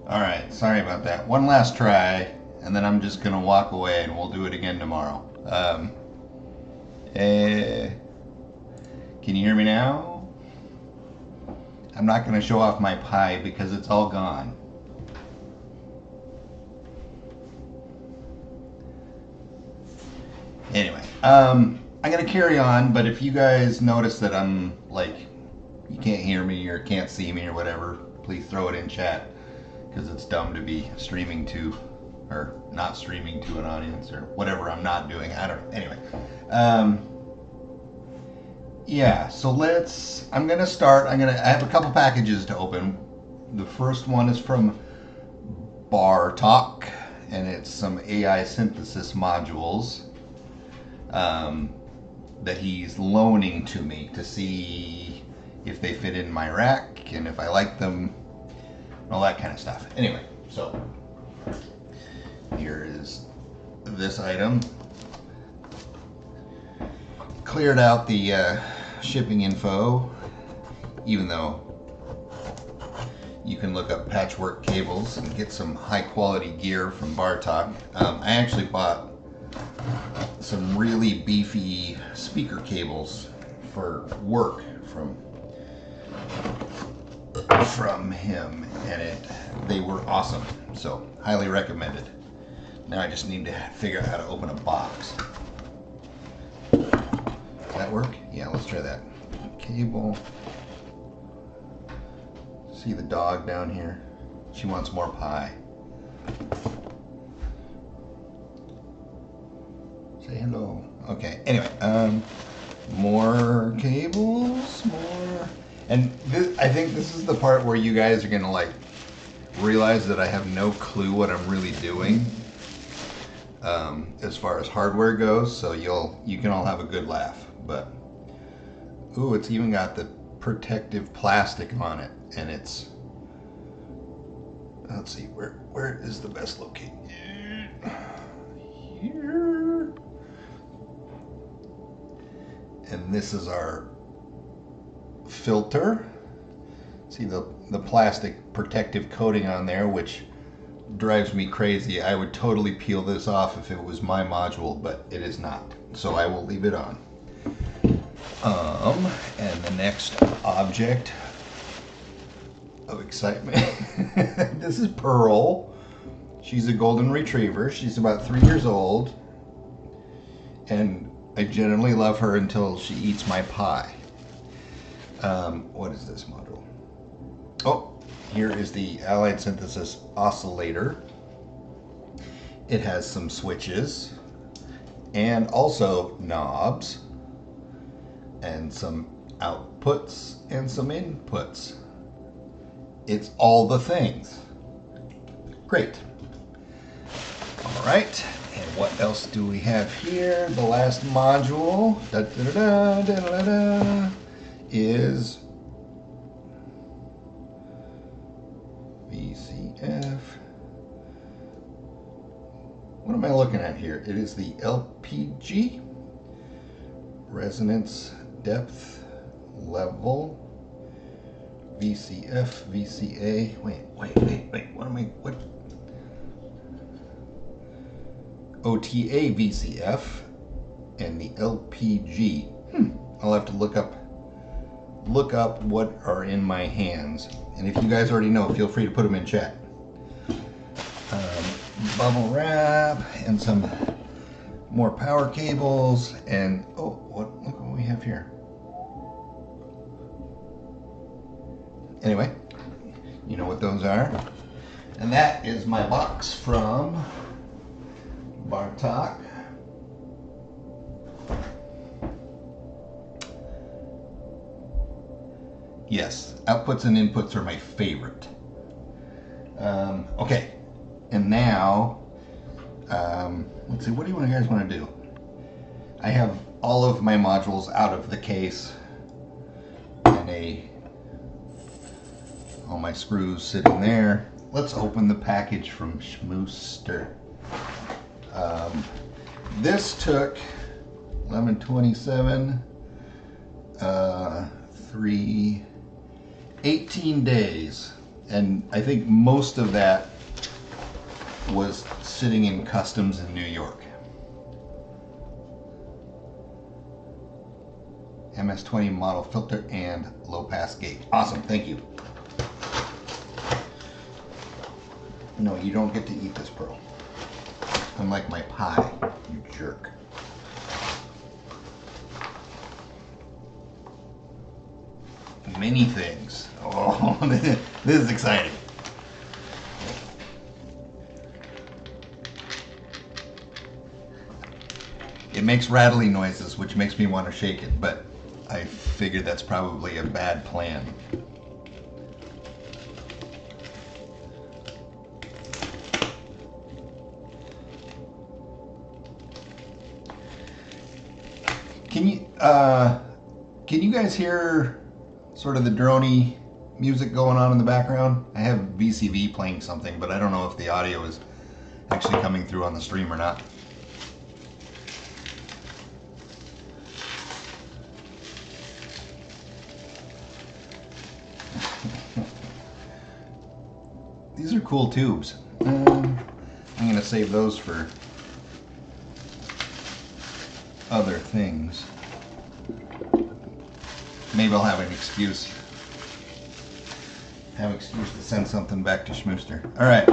Alright, sorry about that. One last try, and then I'm just gonna walk away and we'll do it again tomorrow. Can you hear me now? I'm not gonna show off my pie because it's all gone. Anyway, I'm gonna carry on, but if you guys notice that I'm like, you can't hear me or can't see me or whatever, please throw it in chat. Because it's dumb to be streaming to, or not streaming to an audience, or whatever I'm not doing. I don't know. Anyway. Yeah, so I'm going to start. I have a couple packages to open. The first one is from Bartok, and it's some AI synthesis modules that he's loaning to me to see if they fit in my rack and if I like them. All that kind of stuff. Anyway, so here is this item. Cleared out the shipping info, even though you can look up patchwork cables and get some high quality gear from Bartok. I actually bought some really beefy speaker cables for work from him, and they were awesome, so highly recommended. Now I just need to figure out how to open a box. Does that work? Yeah, let's try that. Cable. See the dog down here? She wants more pie. Say hello. Okay, anyway, more cables, more. And I think this is the part where you guys are gonna like realize that I have no clue what I'm really doing as far as hardware goes. So you can all have a good laugh. But ooh, it's even got the protective plastic on it, and it's. Let's see, where is the best location? Here. And this is our filter. See the plastic protective coating on there, which drives me crazy. I would totally peel this off if it was my module, but it is not. So I will leave it on. And the next object of excitement. This is Pearl. She's a golden retriever. She's about 3 years old. And I generally love her until she eats my pie. What is this module? Oh, here is the Allied Synthesis oscillator. It has some switches and also knobs and some outputs and some inputs. It's all the things. Great. All right. And what else do we have here? The last module is VCF. What am I looking at here? It is the LPG, resonance depth level, VCF, VCA. Wait. What? OTA VCF and the LPG. I'll have to look up what are in my hands. And if you guys already know, feel free to put them in chat. Bubble wrap and some more power cables and look what we have here. Anyway, you know what those are. And that is my box from Bartok. Yes, outputs and inputs are my favorite. Okay, and now, let's see, what do you guys want to do? I have all of my modules out of the case and all my screws sitting there. Let's open the package from Schmooster. This took 11/27, 18 days, And I think most of that was sitting in customs in New York. MS-20 model filter and low pass gate. Awesome, thank you. No, you don't get to eat this, Pearl. Unlike my pie, you jerk. Many things. Oh, this is exciting. It makes rattling noises, which makes me want to shake it, but I figured that's probably a bad plan. Can you guys hear sort of the droney music going on in the background? I have VCV playing something, but I don't know if the audio is actually coming through on the stream or not. These are cool tubes. I'm going to save those for other things. Maybe I'll have an excuse. To send something back to Schmooster. Alright,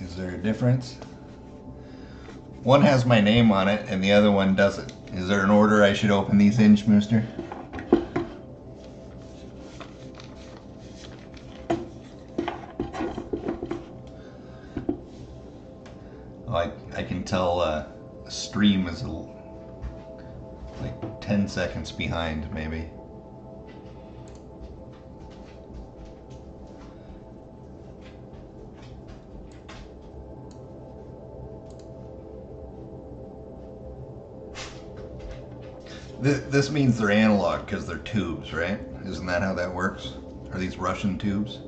is there a difference? One has my name on it and the other one doesn't. Is there an order I should open these in, Schmooster? Oh, I can tell a stream is like 10 seconds behind, maybe. This means they're analog because they're tubes, right? Isn't that how that works? Are these Russian tubes?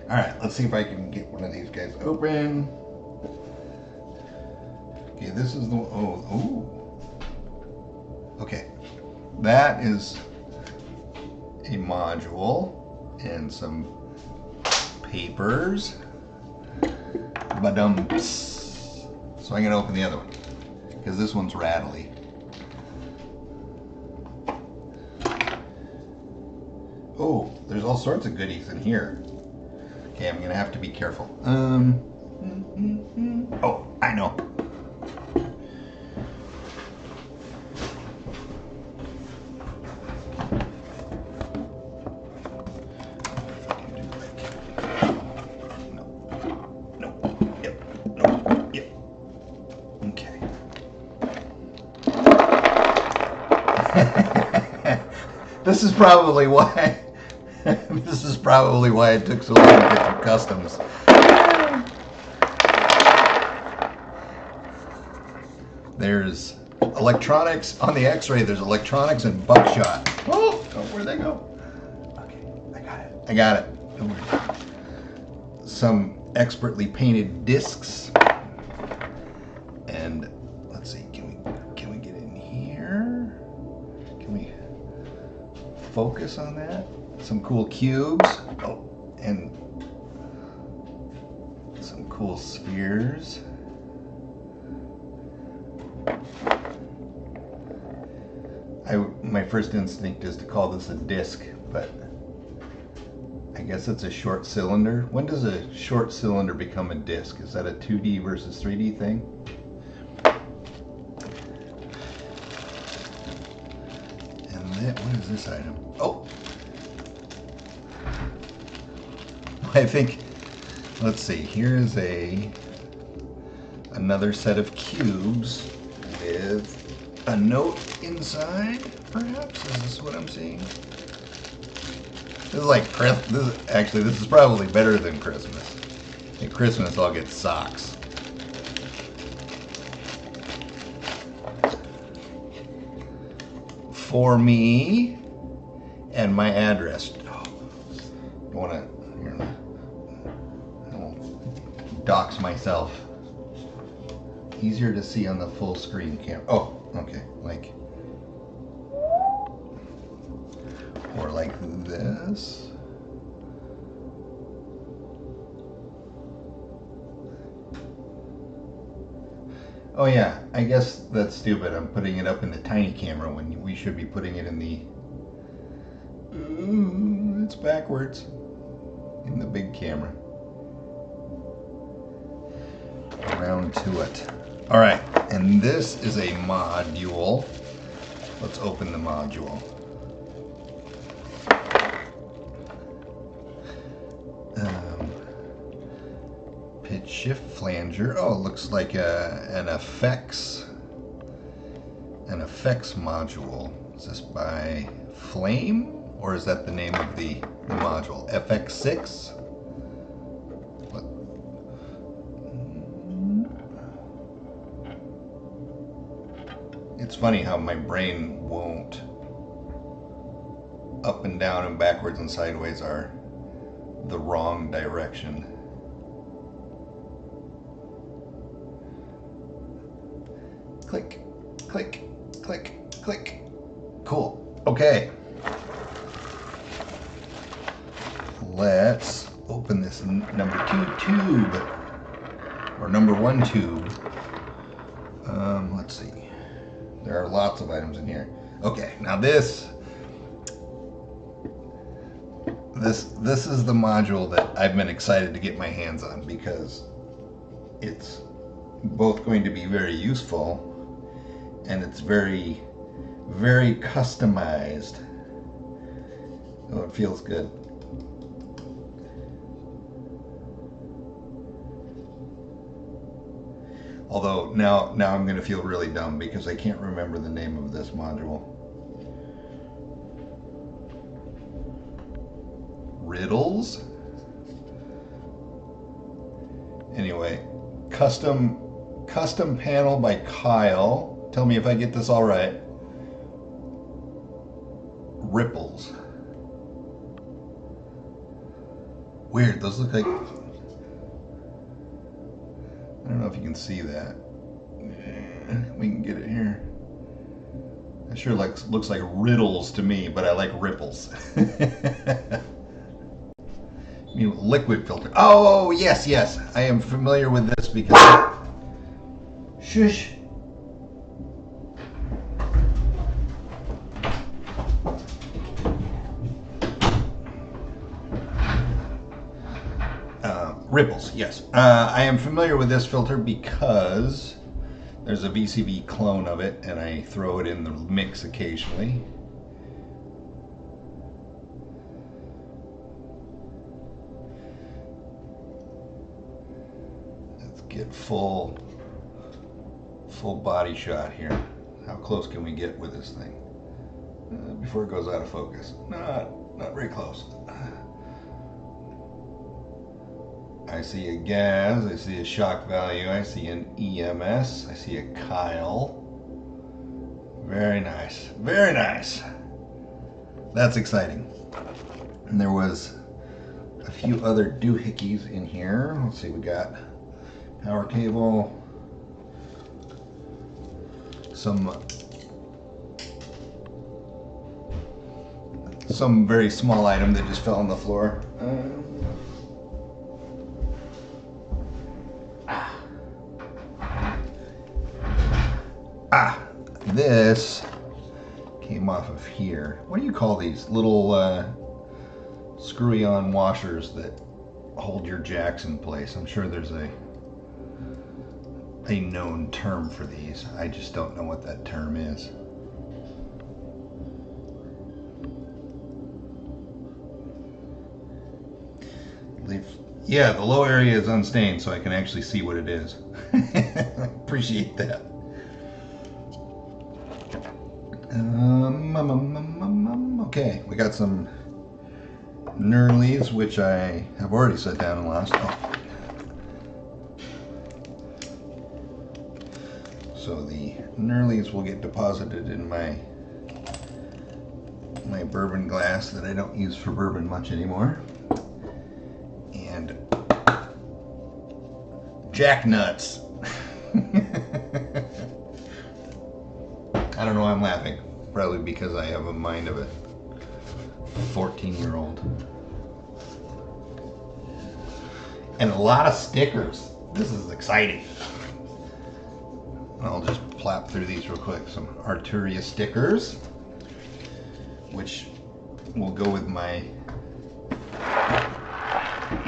Alright, let's see if I can get one of these guys open. Okay, this is the... Okay, that is a module and some papers. Badumps. So I'm going to open the other one, because this one's rattly. Oh, there's all sorts of goodies in here. Okay, I'm gonna have to be careful. Oh, I know. This is probably why. This is probably why it took so long to get through customs. There's electronics on the X-ray. There's electronics and buckshot. Oh, where'd they go? Okay, I got it. I got it. Don't worry. Some expertly painted discs. And let's see. Can we get in here? Can we focus on that? Some cool cubes. Oh, and some cool spheres. My first instinct is to call this a disc, but I guess it's a short cylinder. When does a short cylinder become a disc? Is that a 2D versus 3D thing? And then, what is this item? Oh! I think, let's see, here's another set of cubes with a note inside, perhaps? Is this what I'm seeing? This is like Christmas. Actually, this is probably better than Christmas. At Christmas, I'll get socks. For me and my address. Oh, I want to dox myself. Easier to see on the full screen camera. Oh, okay. Like, more like this. Oh yeah, I guess that's stupid. I'm putting it up in the tiny camera when we should be putting it in the... it's backwards. In the big camera. Around to it. Alright, and this is a module. Let's open the module. Pitch shift flanger. Oh, it looks like an effects module. Is this by Flame, or is that the name of the module? FX6. It's funny how my brain won't. Up and down and backwards and sideways are the wrong direction. Click, click, click, click. Cool. Okay. Let's open this number 2 tube. Or number 1 tube. Let's see. There are lots of items in here. Okay, now this is the module that I've been excited to get my hands on because it's both going to be very useful and it's very, very customized. Oh, it feels good. Although now I'm going to feel really dumb because I can't remember the name of this module. Riddles? Anyway, custom panel by Kyle. Tell me if I get this all right. Ripples. Weird, those look like... I don't know if you can see that. We can get it here. It sure looks like riddles to me, but I like ripples. I mean, liquid filter. Oh, yes. I am familiar with this because... Shush. Ripples, yes. I am familiar with this filter because there's a VCV clone of it and I throw it in the mix occasionally. Let's get full body shot here. How close can we get with this thing? Before it goes out of focus. Not very close. I see a gas, I see a shock value, I see an EMS, I see a Kyle. Very nice, very nice. That's exciting. And there was a few other doohickeys in here. Let's see, we got power cable, some very small item that just fell on the floor. This came off of here. What do you call these little screwy-on washers that hold your jacks in place? I'm sure there's a known term for these. I just don't know what that term is. Yeah, the low area is unstained, so I can actually see what it is. I appreciate that. Okay, we got some knurlies, which I have already set down and lost. Oh. So the knurlies will get deposited in my bourbon glass that I don't use for bourbon much anymore. And jack nuts. I don't know why I'm laughing. Probably because I have a mind of a 14-year-old. And a lot of stickers. This is exciting. I'll just plop through these real quick. Some Arturia stickers, which will go with my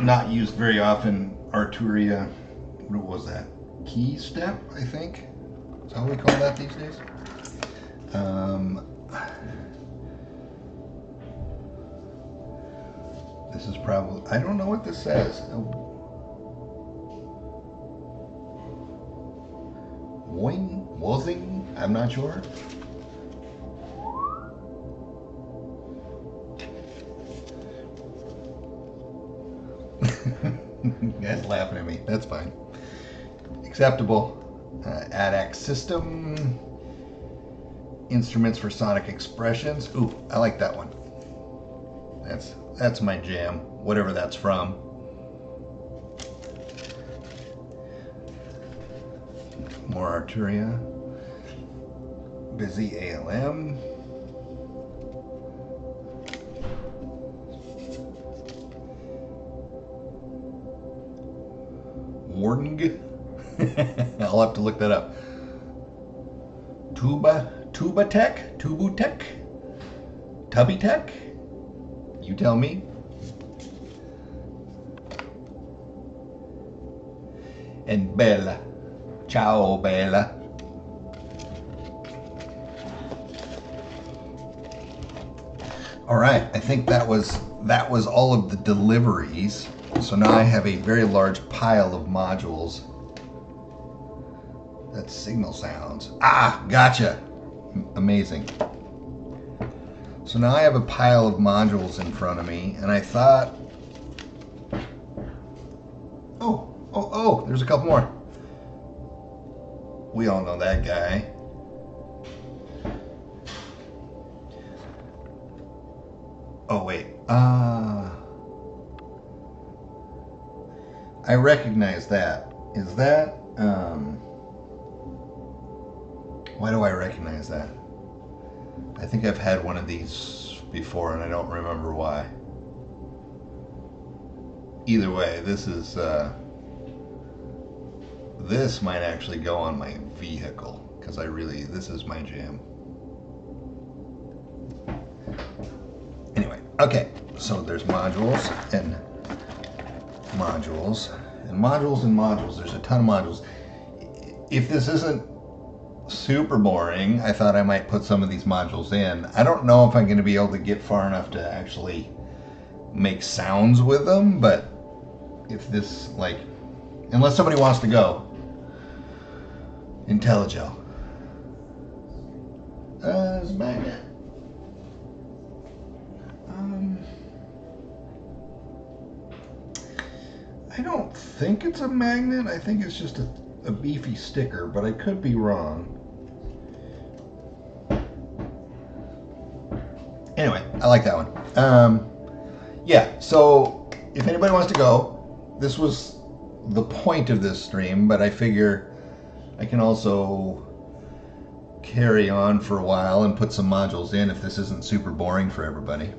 not used very often Arturia. What was that? Key step, I think. Is that what we call that these days? This is probably, I don't know what this says. Wozing? I'm not sure. You guys laughing at me. That's fine. Acceptable. ADAC system. Instruments for sonic expressions. Ooh, I like that one. That's my jam. Whatever that's from. More Arturia. Busy ALM. Warning. I'll have to look that up. Tubatech? Tubutech? Tubbytech? You tell me. And Bella. Ciao, Bella. All right, I think that was all of the deliveries. So now I have a very large pile of modules. That's signal sounds. Ah, gotcha. Amazing. So now I have a pile of modules in front of me, and I thought, oh, there's a couple more. We all know that guy. Oh, wait. I recognize that. Is that, why do I recognize that? I think I've had one of these before and I don't remember why. Either way, this is, this might actually go on my vehicle because this is my jam. Anyway, okay, so there's modules and modules and modules and modules. There's a ton of modules. If this isn't super boring, I thought I might put some of these modules in. I don't know if I'm going to be able to get far enough to actually make sounds with them, but if this, like, unless somebody wants to go. IntelliGel. It's a magnet. I don't think it's a magnet. I think it's just a beefy sticker, but I could be wrong. Anyway, I like that one. Yeah, so if anybody wants to go, this was the point of this stream, but I figure I can also carry on for a while and put some modules in if this isn't super boring for everybody.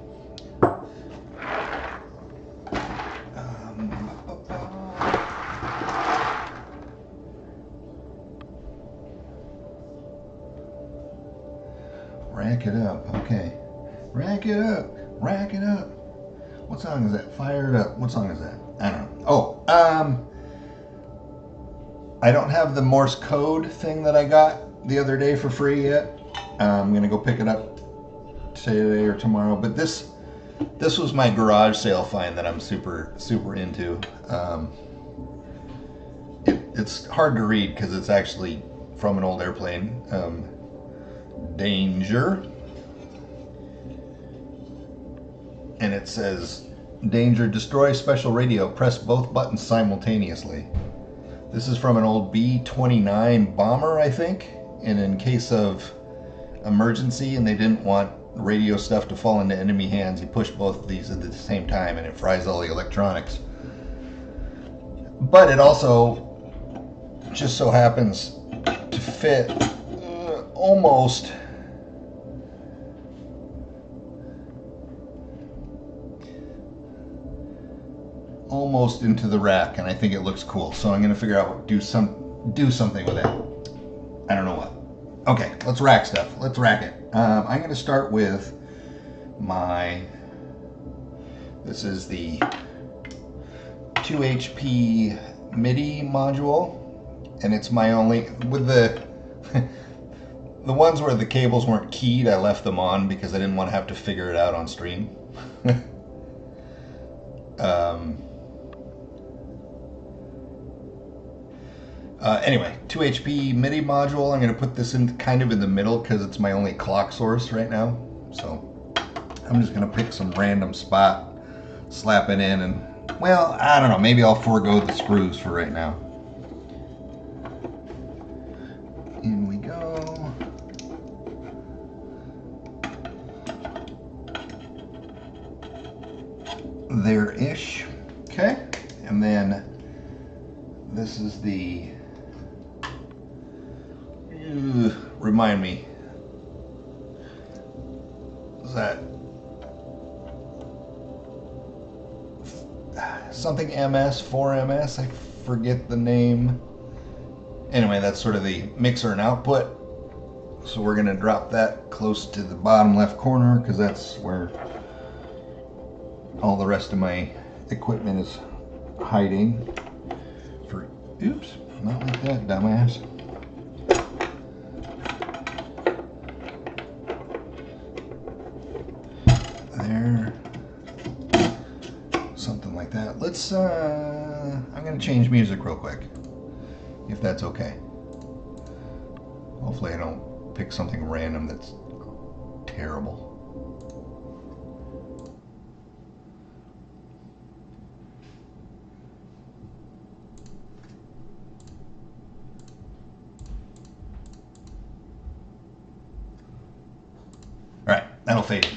Rack it up, okay. Rack it up, rack it up. What song is that? Fired Up. What song is that? I don't know. Oh, I don't have the Morse code thing that I got the other day for free yet. I'm gonna go pick it up today or tomorrow. But this was my garage sale find that I'm super into. It's hard to read because it's actually from an old airplane. Danger. And it says, danger, destroy special radio, press both buttons simultaneously. This is from an old B-29 bomber, I think, and in case of emergency and they didn't want radio stuff to fall into enemy hands, he pushed both of these at the same time and it fries all the electronics. But it also just so happens to fit almost into the rack, and I think it looks cool. So I'm gonna figure out do something with it. I don't know what. Okay, let's rack stuff. Let's rack it. I'm gonna start with this is the 2 HP MIDI module, and it's my only, with the the ones where the cables weren't keyed, I left them on because I didn't want to have to figure it out on stream. Anyway, 2 HP MIDI module. I'm going to put this in kind of in the middle because it's my only clock source right now. So I'm just going to pick some random spot, slap it in, and, well, I don't know, maybe I'll forego the screws for right now. In we go. There-ish. Okay. And then this is the, remind me, is that something MS, 4MS, I forget the name. Anyway, that's sort of the mixer and output. So we're going to drop that close to the bottom left corner because that's where all the rest of my equipment is hiding. Oops, not like that, dumbass. There. Something like that. Let's, I'm going to change music real quick, if that's okay. Hopefully I don't pick something random that's terrible. Alright, that'll fade in.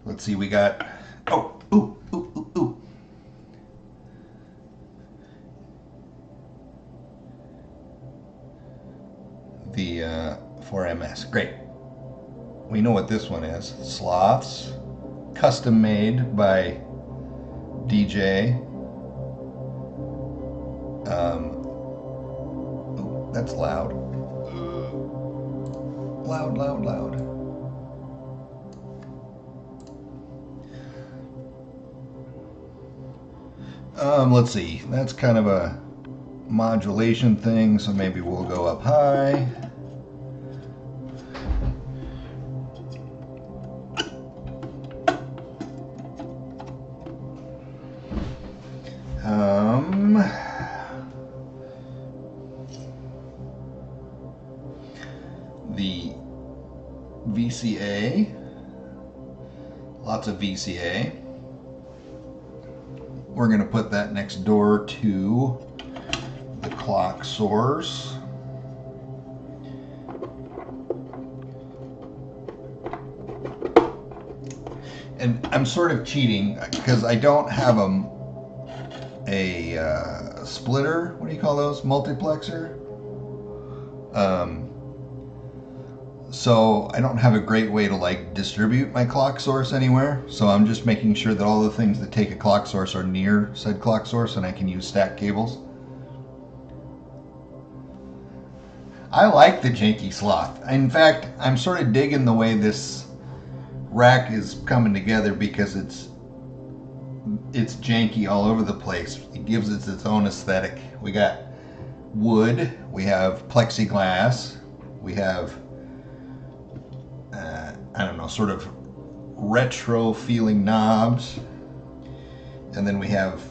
Let's see, we got, the 4MS, great. We know what this one is. Sloths, custom made by DJ. That's loud. Loud, loud, loud. Let's see. That's kind of a modulation thing, so maybe we'll go up high. The VCA, lots of VCA. We're going to put that next door to the clock source. And I'm sort of cheating because I don't have a splitter. What do you call those? Multiplexer. So I don't have a great way to like distribute my clock source anywhere. So I'm just making sure that all the things that take a clock source are near said clock source, and I can use stack cables. I like the janky sloth. In fact, I'm sort of digging the way this rack is coming together because it's janky all over the place. It gives it its own aesthetic. We got wood, we have plexiglass, we have I don't know, sort of retro feeling knobs, and then we have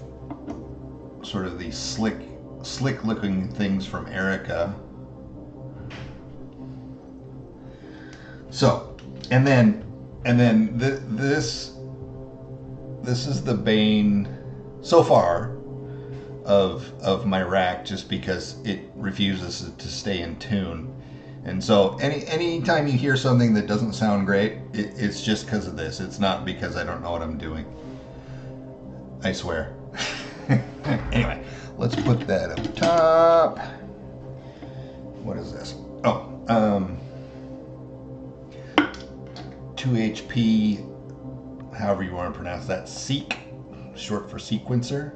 sort of these slick looking things from Erica. So, and then this is the bane so far of my rack, just because it refuses to stay in tune. And so any time you hear something that doesn't sound great, it's just because of this. It's not because I don't know what I'm doing. I swear. Anyway, let's put that up top. What is this? Oh, 2 HP, however you want to pronounce that, Seek. short for sequencer.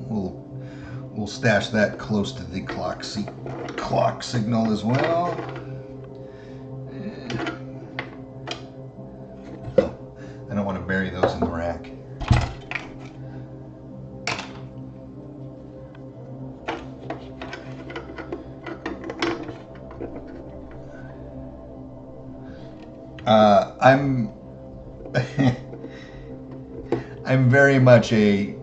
We'll stash that close to the clock signal as well. Oh, I don't want to bury those in the rack. I'm very much a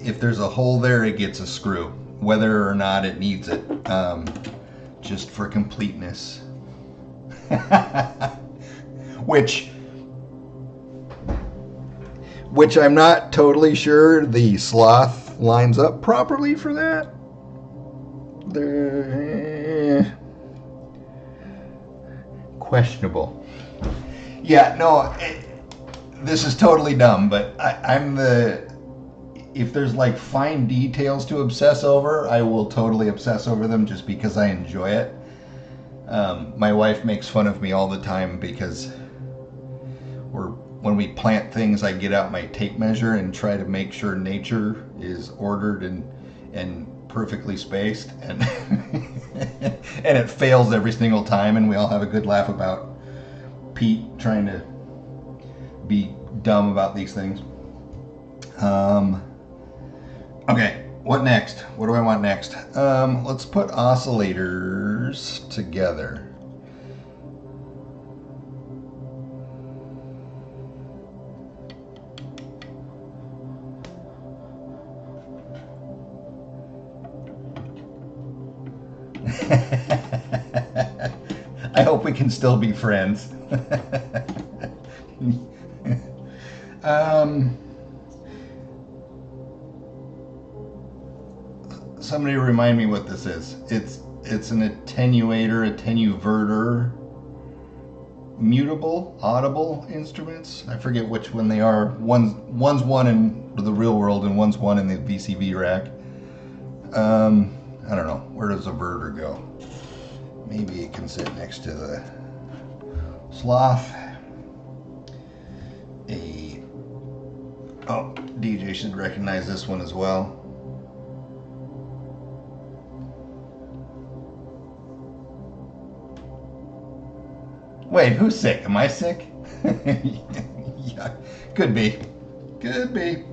if there's a hole there, it gets a screw, whether or not it needs it, just for completeness. which I'm not totally sure the sloth lines up properly for that. Questionable. Yeah, no, this is totally dumb, but if there's like fine details to obsess over, I will totally obsess over them just because I enjoy it. My wife makes fun of me all the time because when we plant things, I get out my tape measure and try to make sure nature is ordered and perfectly spaced, and and it fails every single time, and we all have a good laugh about Pete trying to be dumb about these things. Okay, what next? What do I want next? Let's put oscillators together. I hope we can still be friends. Somebody remind me what this is. It's an attenuator, attenuverter, mutable, audible instruments. I forget which one they are. One's one in the real world and one's one in the VCV rack. I don't know. Where does a verter go? Maybe it can sit next to the sloth. Oh, DJ should recognize this one as well. Wait, who's sick? Am I sick? Yeah, could be. Could be.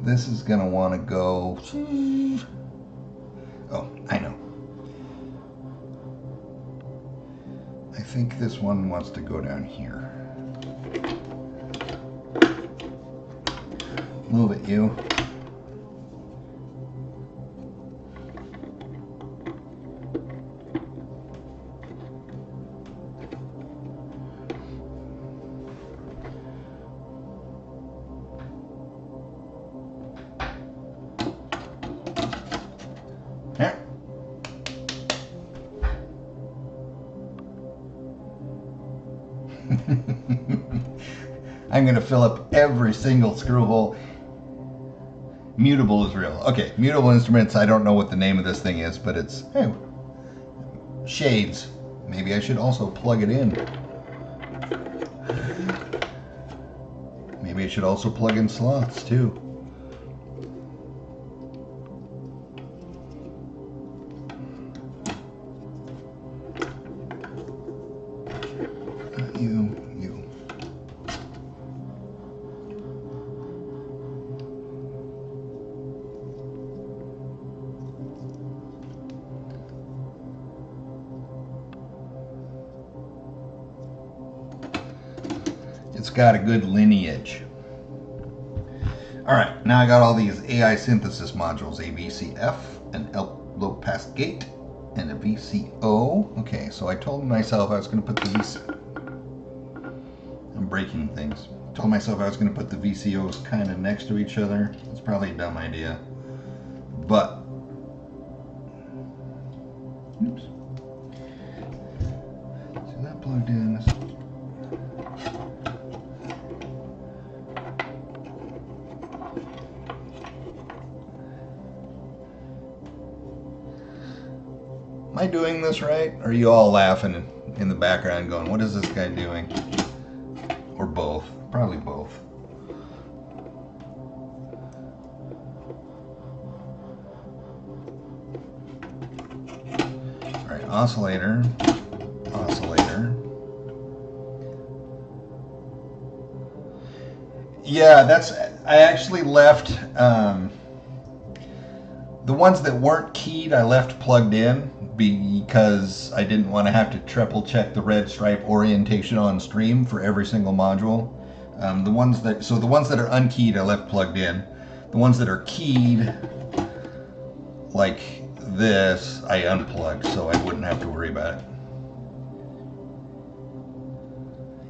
This is gonna want to go. Oh, I know. I think this one wants to go down here. Move it, you. I'm going to fill up every single screw hole. Mutable is real. Okay, mutable instruments, I don't know what the name of this thing is, but it's, hey, shades. Maybe I should also plug it in. Maybe I should also plug in slots too. You. It's got a good lineage. All right, now I got all these AI synthesis modules, a VCF, an low pass gate, and a VCO. Okay, so I told myself I was going to put the I'm breaking things. I told myself I was going to put the VCOs kind of next to each other. It's probably a dumb idea, but oops. So that plugged in. I doing this right? Or are you all laughing in the background going, what is this guy doing? Or both. Probably both. Alright, oscillator. Oscillator. Yeah, I actually left, the ones that weren't keyed I left plugged in because I didn't want to have to triple check the red stripe orientation on stream for every single module. The ones that are unkeyed I left plugged in. The ones that are keyed, like this, I unplugged so I wouldn't have to worry about it.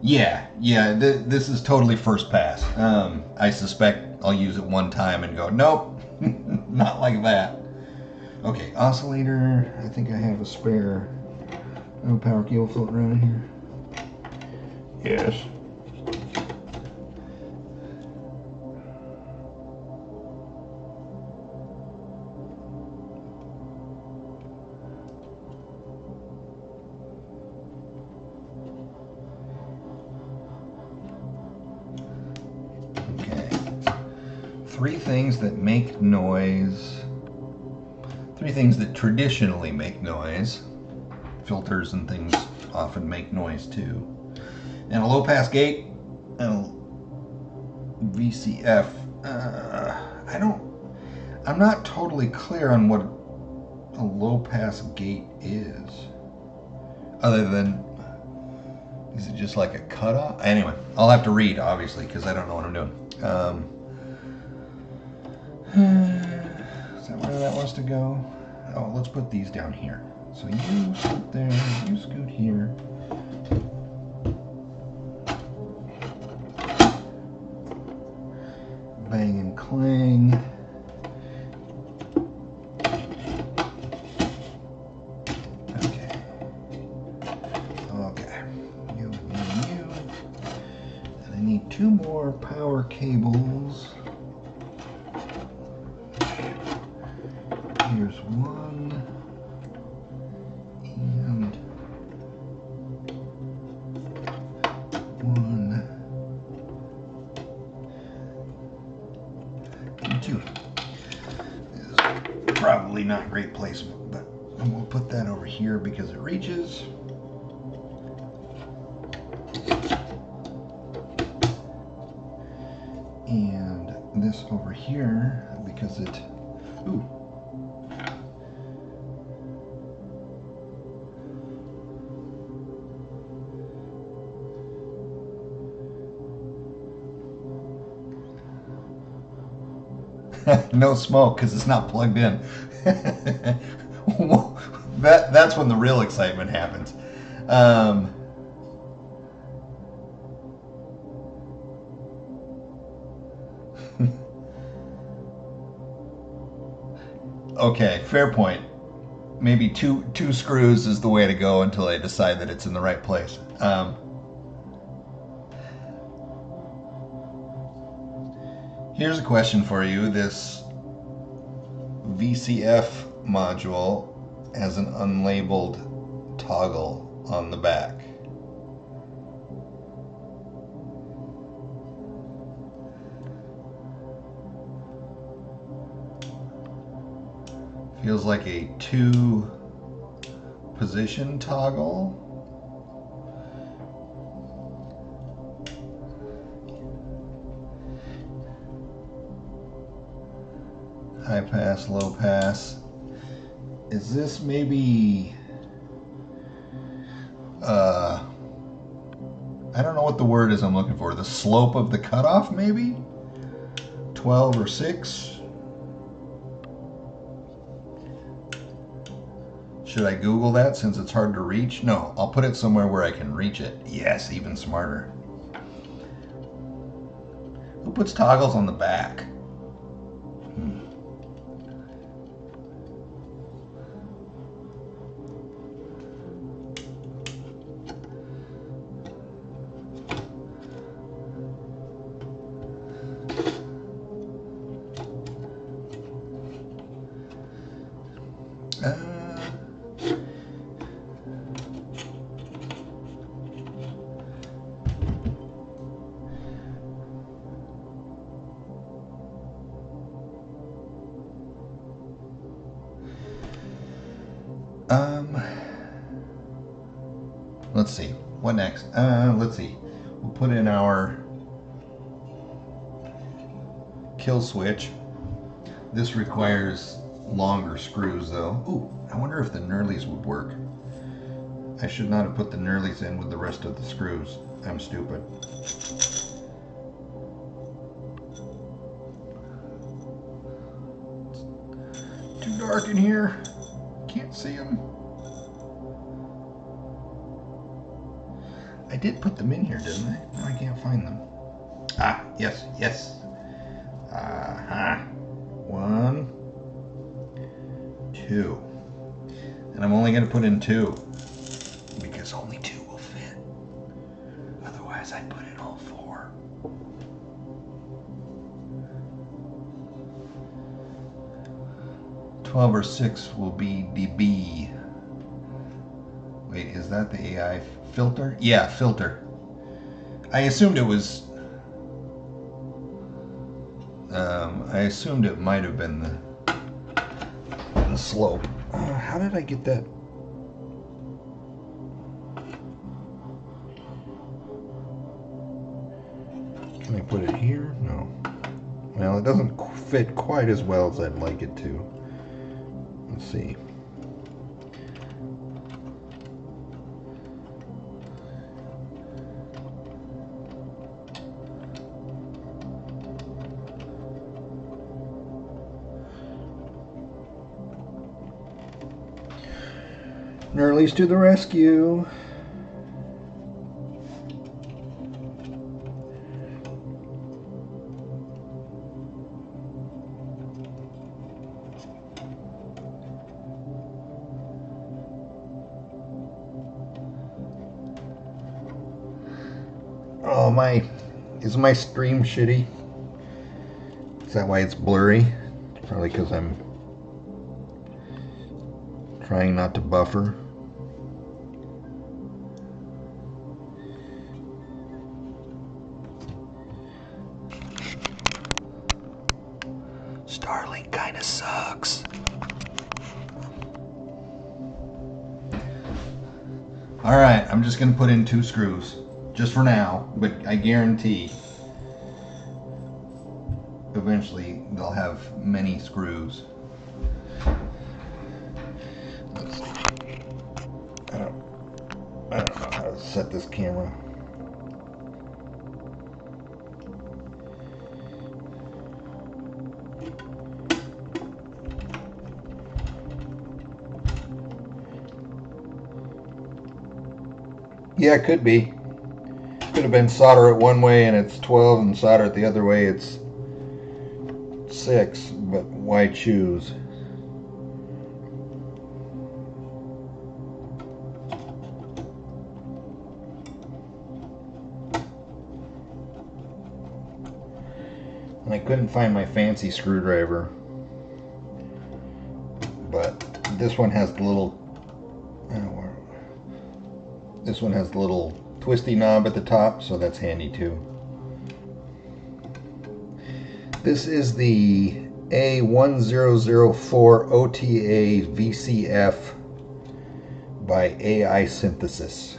Yeah, this is totally first pass. I suspect I'll use it one time and go, nope, not like that. Okay, oscillator. I think I have a spare power cable floating around here. Yes. Three things that make noise. Three things that traditionally make noise. Filters and things often make noise too. And a low pass gate and a VCF. I'm not totally clear on what a low pass gate is. Other than, is it just like a cutoff? Anyway, I'll have to read obviously because I don't know what I'm doing. Is that where that wants to go? Oh, let's put these down here. So you scoot there, you scoot here. Bang and clang. Okay. Okay. You. And I need two more power cables. Here's one, and one, and two. This is probably not great placement, but we'll put that over here because it reaches. And this over here because it, ooh. No smoke because it's not plugged in. That's when the real excitement happens. Okay, fair point. Maybe two screws is the way to go until I decide that it's in the right place. Here's a question for you. This VCF module has an unlabeled toggle on the back. Feels like a 2-position toggle. High pass, low pass. Is this maybe, I don't know what the word is I'm looking for. The slope of the cutoff, maybe? 12 or 6? Should I Google that since it's hard to reach? No, I'll put it somewhere where I can reach it. Yes, even smarter. Who puts toggles on the back? Um, let's see. What next? Let's see. We'll put in our kill switch. This requires longer screws though. Ooh, I wonder if the knurlies would work. I should not have put the knurlies in with the rest of the screws. I'm stupid. It's too dark in here. Can't see them. I did put them in here, didn't I? No, I can't find them. Ah, yes, yes. Uh-huh. 1, 2. And I'm only going to put in 2 because only 2 will fit. Otherwise, I'd put in all 4. $12 or $6 will be the B. Wait, is that the AI filter? Yeah, filter. I assumed it was. I assumed it might have been the slope. How did I get that? Can I put it here? No. Well, it doesn't fit quite as well as I'd like it to. Let's see. Knurlies to the rescue. Oh my, is my stream shitty? Is that why it's blurry? Probably because I'm trying not to buffer. Starlink kind of sucks. Alright, I'm just going to put in 2 screws. Just for now, but I guarantee eventually they'll have many screws. Let's see. I don't know how to set this camera. Yeah, it could be. Could have been solder it one way and it's 12 and solder it the other way it's 6, but why choose? And I couldn't find my fancy screwdriver, but this one has the little twisty knob at the top, so that's handy too. This is the A1004 OTA VCF by AI Synthesis.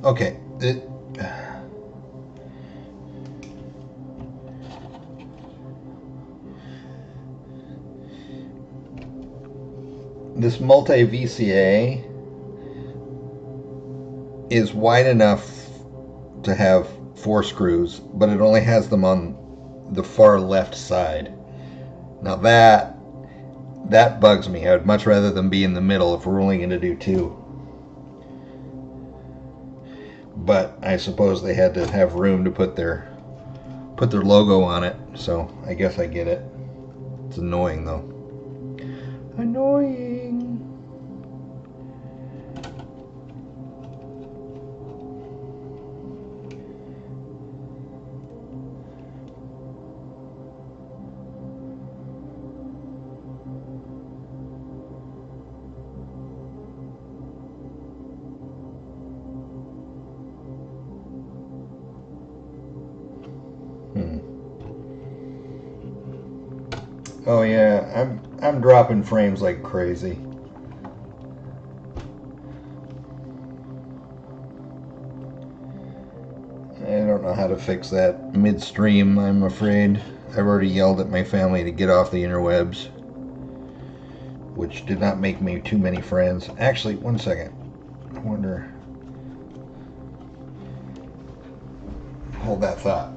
Okay, this multi-VCA is wide enough to have 4 screws, but it only has them on the far left side. Now that bugs me. I would much rather them be in the middle if we're only going to do 2. But I suppose they had to have room to put their logo on it, so I guess I get it. It's annoying though. Annoying. Oh yeah, I'm dropping frames like crazy. I don't know how to fix that midstream, I'm afraid. I've already yelled at my family to get off the interwebs, which did not make me too many friends. Actually, one second. I wonder. Hold that thought.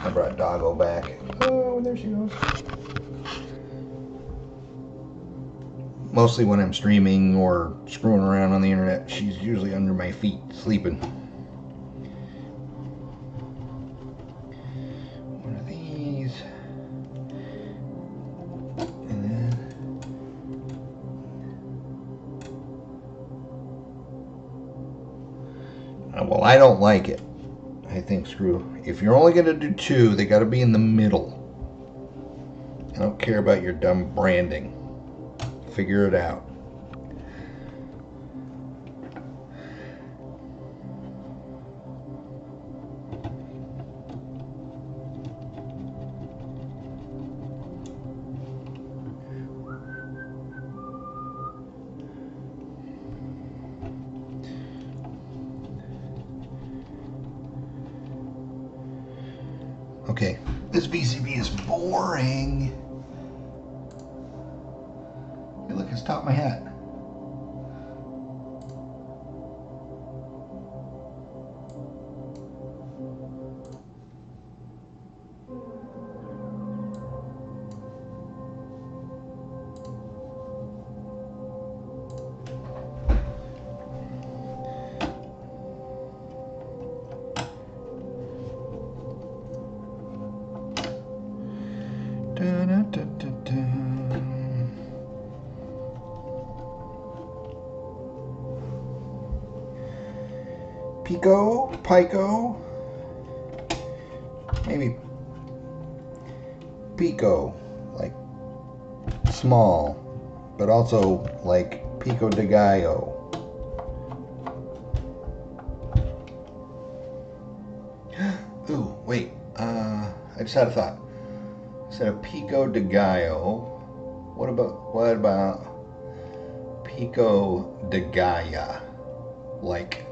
I brought Doggo back. Oh, there she goes. Mostly when I'm streaming or screwing around on the internet, she's usually under my feet, sleeping. One of these. And then... well, I don't like it. I think if you're only going to do two, they got to be in the middle. I don't care about your dumb branding. Figure it out. Okay, this VCB is boring. Hey, look, it's top of my hat. Pico, Pico, maybe Pico, like small, but also like Pico de Gallo. Ooh, wait, I just had a thought. Instead of Pico de Gallo, what about Pico de Gaia? Like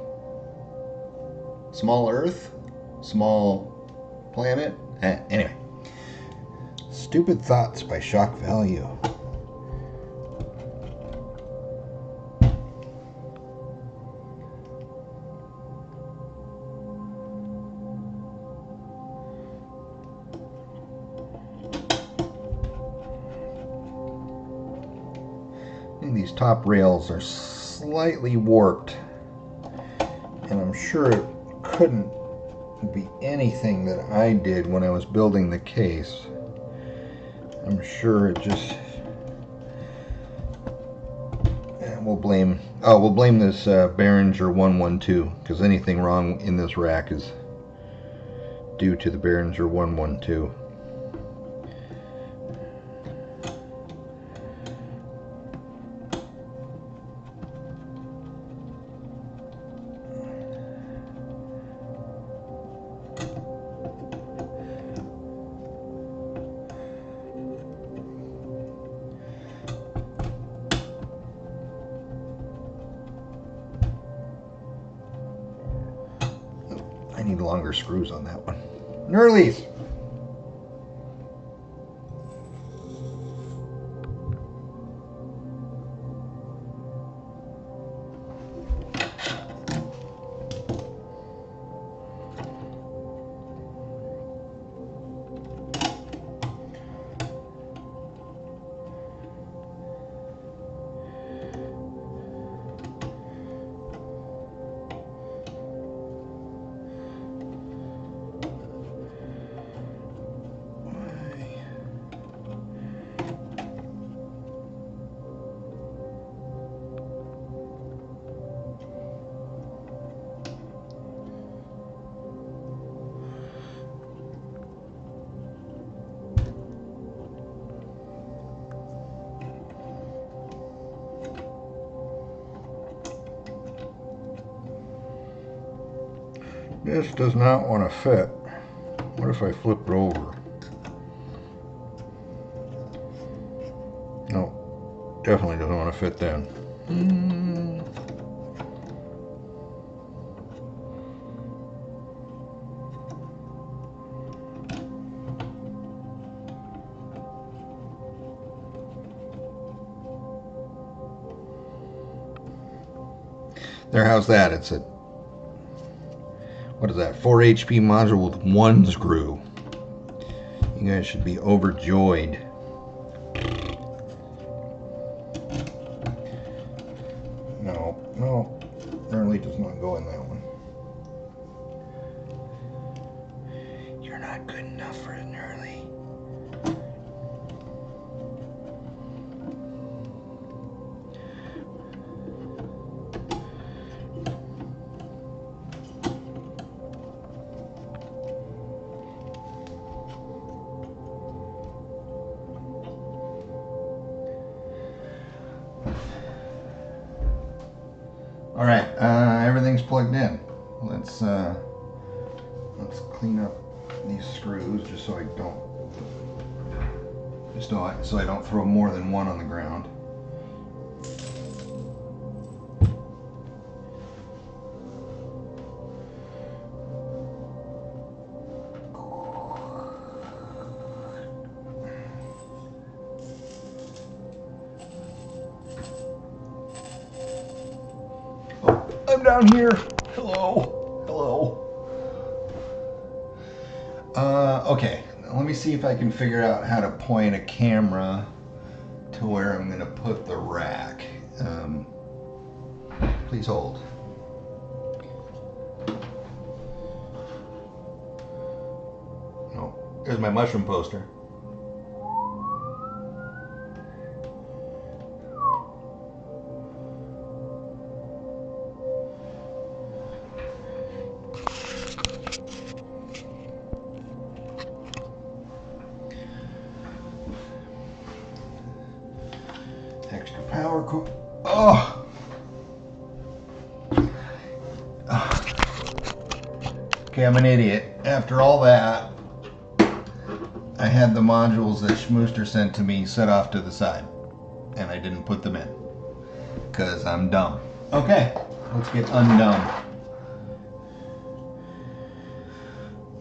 small Earth, small planet. Anyway, Stupid Thoughts by Shock Value. These top rails are slightly warped, and I'm sure it couldn't be anything that I did when I was building the case. I'm sure it just... we'll blame this Behringer 112, because anything wrong in this rack is due to the Behringer 112. I need longer screws on that one. Knurlies! This does not want to fit. What if I flip it over? No, definitely doesn't want to fit then. There, how's that? It's a, what is that, 4 HP module with 1 screw. You guys should be overjoyed. No, Early does not go in that one. You're not good enough for an Early. All right, everything's plugged in. Let's clean up these screws just so I don't throw more than one on the ground. I'm down here. Hello. Okay, let me see if I can figure out how to point a camera to where I'm going to put the rack. Please hold. Oh, there's my mushroom poster. Extra power cord. Oh! Okay, I'm an idiot. After all that, I had the modules that Schmooster sent to me set off to the side, and I didn't put them in because I'm dumb. Okay, let's get undumb.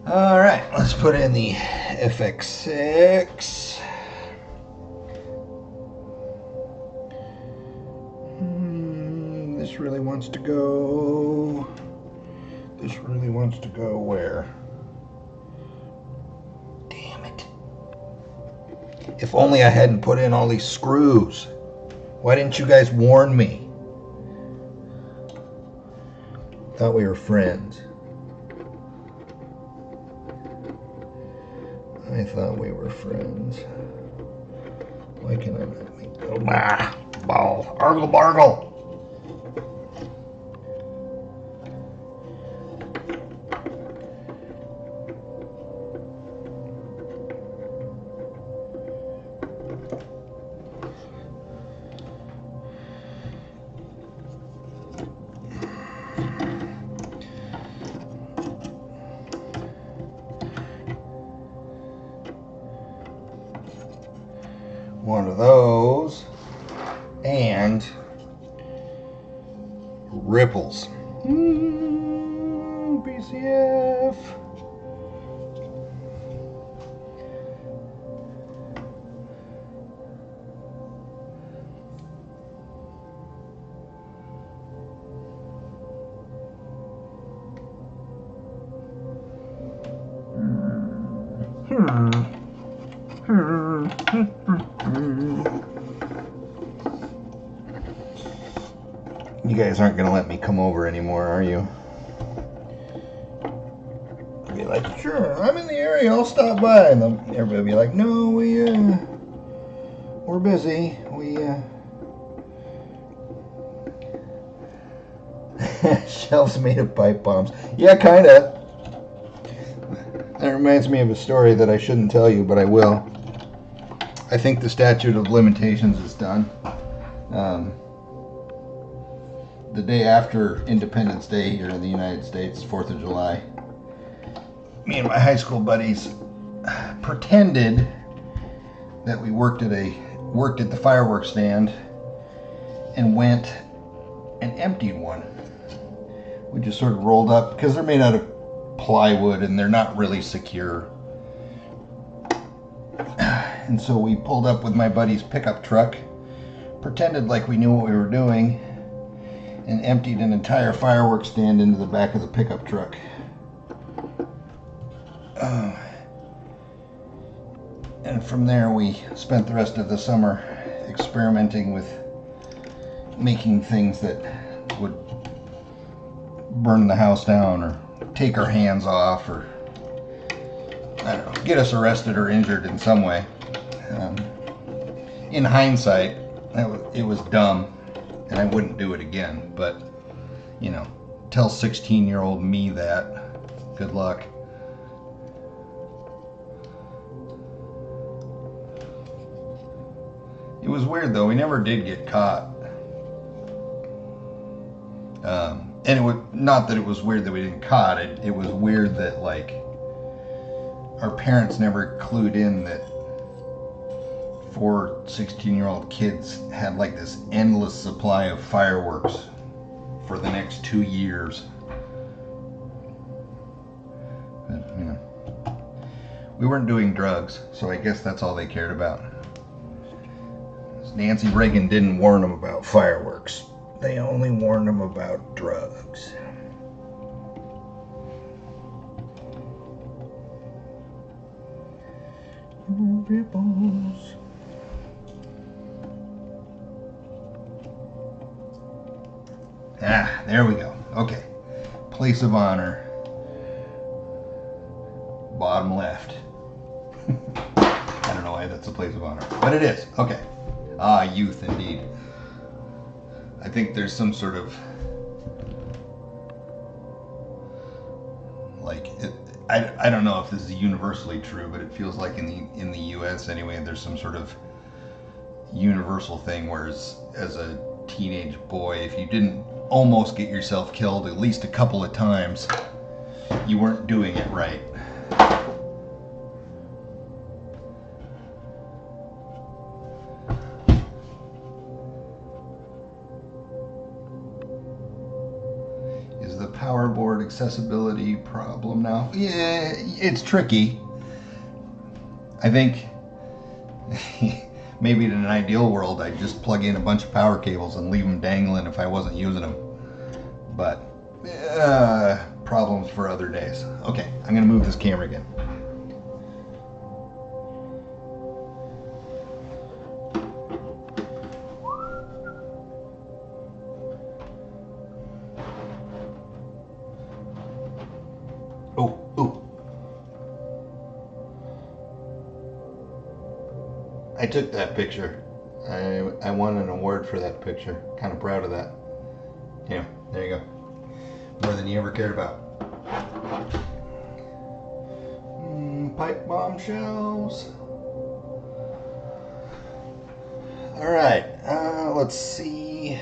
All right, let's put in the FX6. This really wants to go. This really wants to go where? Damn it. If only I hadn't put in all these screws. Why didn't you guys warn me? Thought we were friends. I thought we were friends. Why can I not make go? Ah, ball. Argle bargle. One of those and ripples. BCF. You guys aren't going to let me come over anymore, are you? I'll be like, sure, I'm in the area, I'll stop by. And then everybody will be like, no, we're busy. Shelves made of pipe bombs. Yeah, kind of. That reminds me of a story that I shouldn't tell you, but I will. I think the statute of limitations is done. the day after Independence Day here in the United States, 4th of July, me and my high school buddies pretended that we worked at the fireworks stand and went and emptied one. We just sort of rolled up, because they're made out of plywood and they're not really secure. And so we pulled up with my buddy's pickup truck, pretended like we knew what we were doing, and emptied an entire fireworks stand into the back of the pickup truck. And from there we spent the rest of the summer experimenting with making things that would burn the house down or take our hands off, or I don't know, get us arrested or injured in some way. In hindsight, it was dumb and I wouldn't do it again, but you know, tell 16-year-old me that, good luck. It was weird though, we never did get caught. And it was not that it was weird that we didn't caught it. It was weird that like our parents never clued in that 4 16-year-old kids had like this endless supply of fireworks for the next 2 years. But, you know, we weren't doing drugs, so I guess that's all they cared about. Nancy Reagan didn't warn them about fireworks. They only warned them about drugs. Ripples. Ah, there we go. Okay. Place of honor. Bottom left. I don't know why that's a place of honor, but it is. Okay. Ah, youth indeed. I think there's some sort of like I don't know if this is universally true, but it feels like in the US anyway, there's some sort of universal thing where as a teenage boy, if you didn't almost get yourself killed at least a couple of times, you weren't doing it right. Power board accessibility problem now? Yeah, it's tricky. I think maybe in an ideal world I'd just plug in a bunch of power cables and leave them dangling if I wasn't using them. But problems for other days. Okay, I'm gonna move this camera again. I took that picture. I won an award for that picture. Kind of proud of that. Yeah, there you go. More than you ever cared about. Pipe bomb shells. Alright, let's see.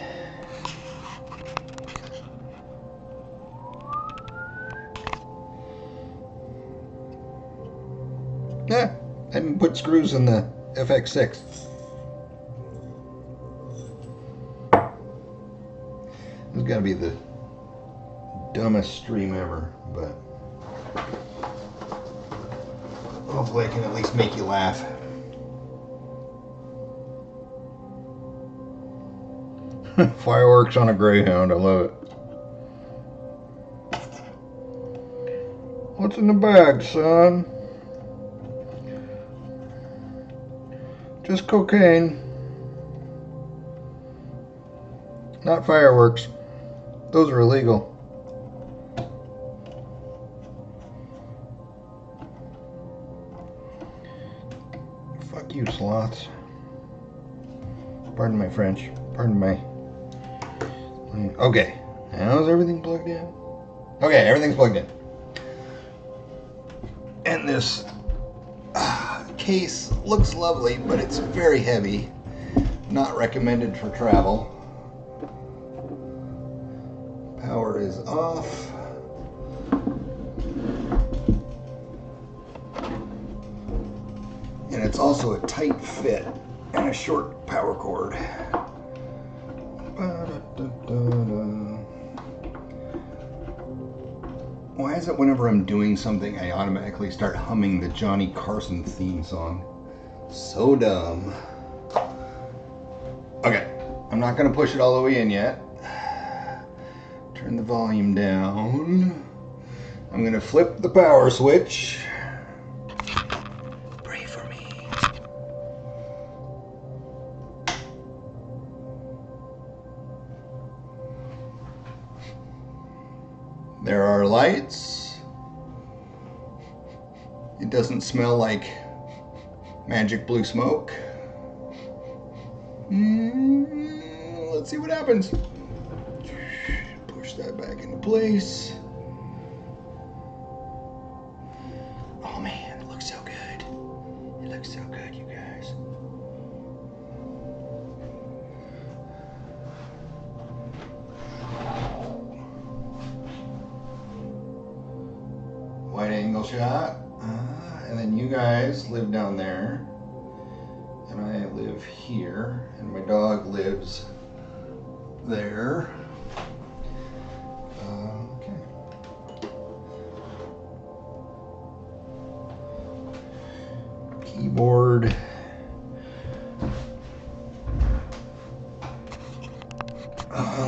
Yeah, I didn't put screws in the FX6. This is gonna be the dumbest stream ever, but hopefully I can at least make you laugh. Fireworks on a Greyhound, I love it. What's in the bag, son? Just cocaine. Not fireworks. Those are illegal. Fuck you, sloths. Pardon my French. Pardon my... Okay. Now is everything plugged in? Okay, everything's plugged in. And this case looks lovely, but it's very heavy. Not recommended for travel. Power is off. And it's also a tight fit and a short power cord. Why is it whenever I'm doing something I automatically start humming the Johnny Carson theme song? So dumb. Okay, I'm not going to push it all the way in yet. Turn the volume down. I'm going to flip the power switch. Pray for me. There are lights. It doesn't smell like magic blue smoke. Let's see what happens. Push that back into place. Oh man, it looks so good. It looks so good, you guys. Wide angle shot. And then you guys live down there. And I live here. And my dog lives there. Okay. Keyboard.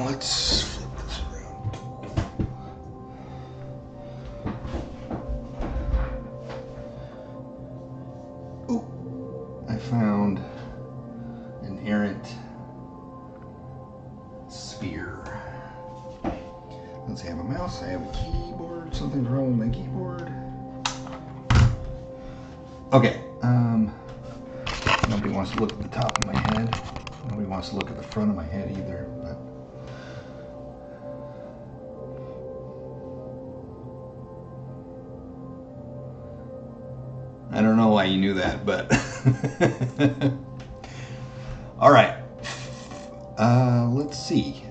Let's flip this around. Oh, I found an errant sphere. Let's see, I have a mouse, I have a keyboard, something's wrong with my keyboard. Okay, nobody wants to look at the top of my head. Nobody wants to look at the front of my head either. But I don't know why you knew that, but all right. Let's see.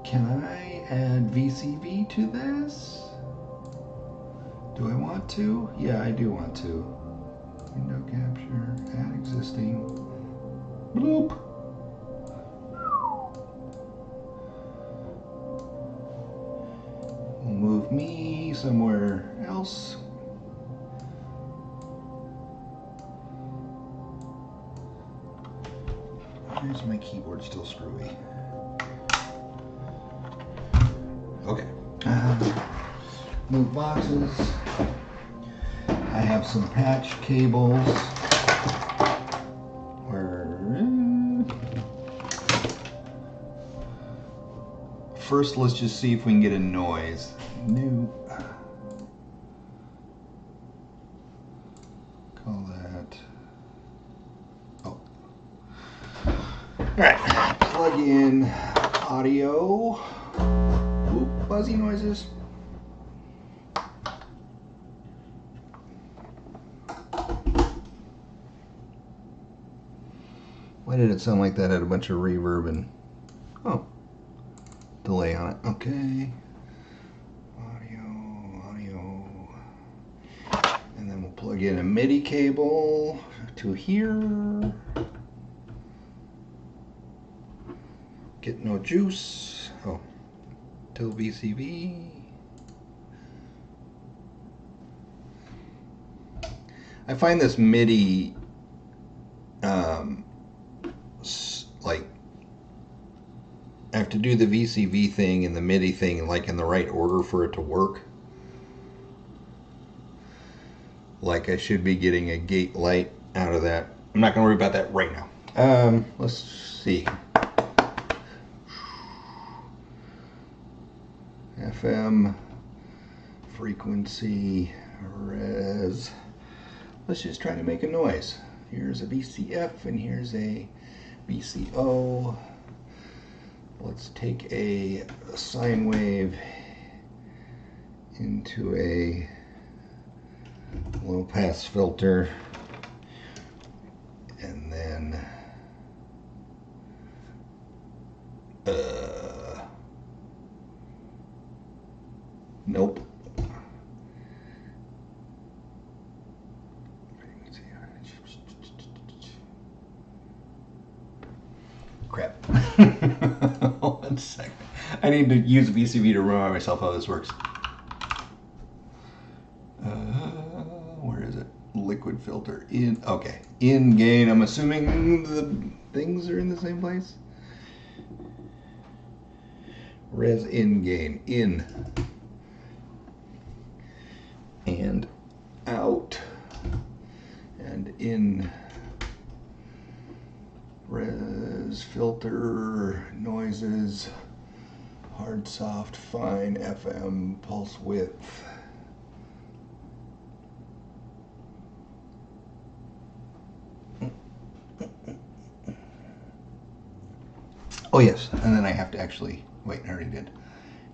Can I add VCV to this? Do I want to? Yeah, I do want to. Window capture, add existing. Bloop. We'll move me somewhere else. Why is my keyboard still screwy? Okay. Move boxes. I have some patch cables. First, let's just see if we can get a noise. New. Call that. Oh. Alright. Plug in audio. Oop, buzzy noises. Why did it sound like that? Had a bunch of reverb and delay on it. Okay. Audio. And then we'll plug in a MIDI cable to here. Get no juice. Oh. Till VCV. I find this MIDI like I have to do the VCV thing and the MIDI thing like in the right order for it to work. Like I should be getting a gate light out of that. I'm not going to worry about that right now. Let's see. FM, frequency, res. Let's just try to make a noise. Here's a VCF and here's a VCO. Let's take a sine wave into a low pass filter and then Nope. Crap. 1 second. I need to use VCV to remind myself how this works. Where is it? Liquid filter. In. Okay. In gain. I'm assuming the things are in the same place. Res in gain. In. And out. And in. Res, filter, noises, hard, soft, fine, FM, pulse width. Oh yes, and then I have to actually, wait, I already did.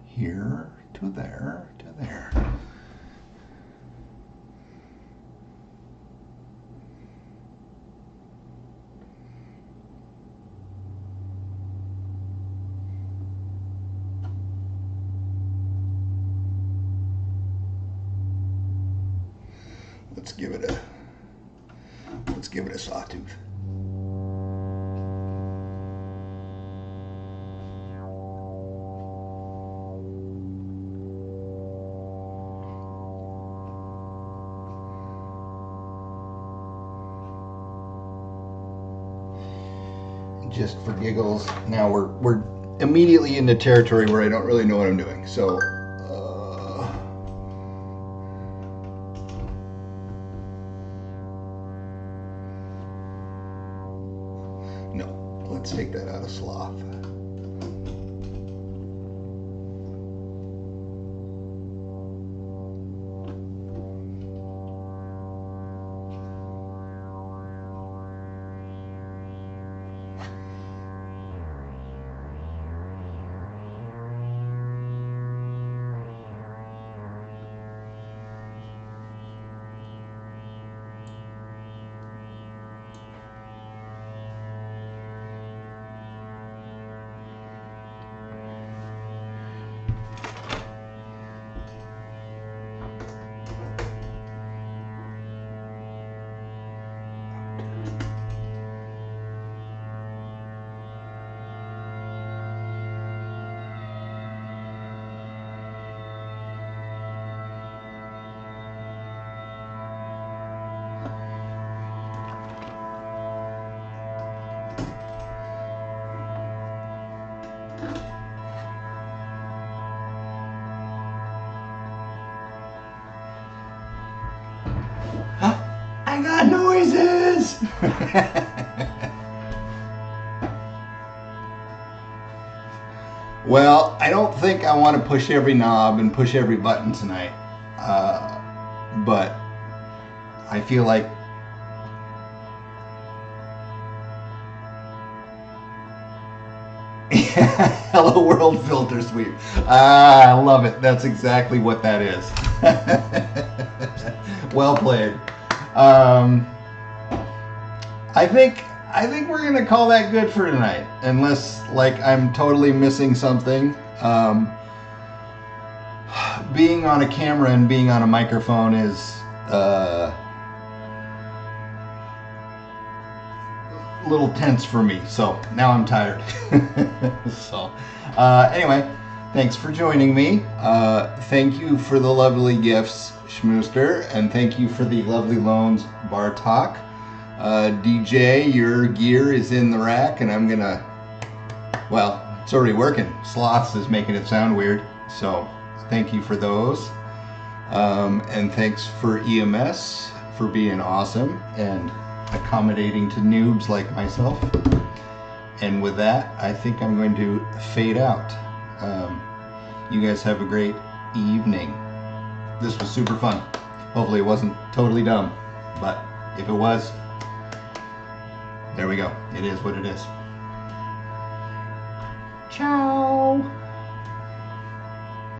Here to there to there. Let's give it a sawtooth. Just for giggles, now we're immediately into territory where I don't really know what I'm doing. So no, let's take that out of sloth. I got noises! Well, I don't think I want to push every knob and push every button tonight. But I feel like Hello World filter sweep. I love it. That's exactly what that is. Well played. I think we're gonna call that good for tonight, unless like I'm totally missing something. Being on a camera and being on a microphone is a little tense for me, so now I'm tired. So anyway, thanks for joining me. Thank you for the lovely gifts, Schmooster, and thank you for the lovely loans, Bartok. DJ, your gear is in the rack, and I'm gonna, well, it's already working. Sloths is making it sound weird, so thank you for those. And thanks for EMS for being awesome and accommodating to noobs like myself. And with that, I think I'm going to fade out. You guys have a great evening. This was super fun. Hopefully it wasn't totally dumb, but if it was, there we go. It is what it is. Ciao.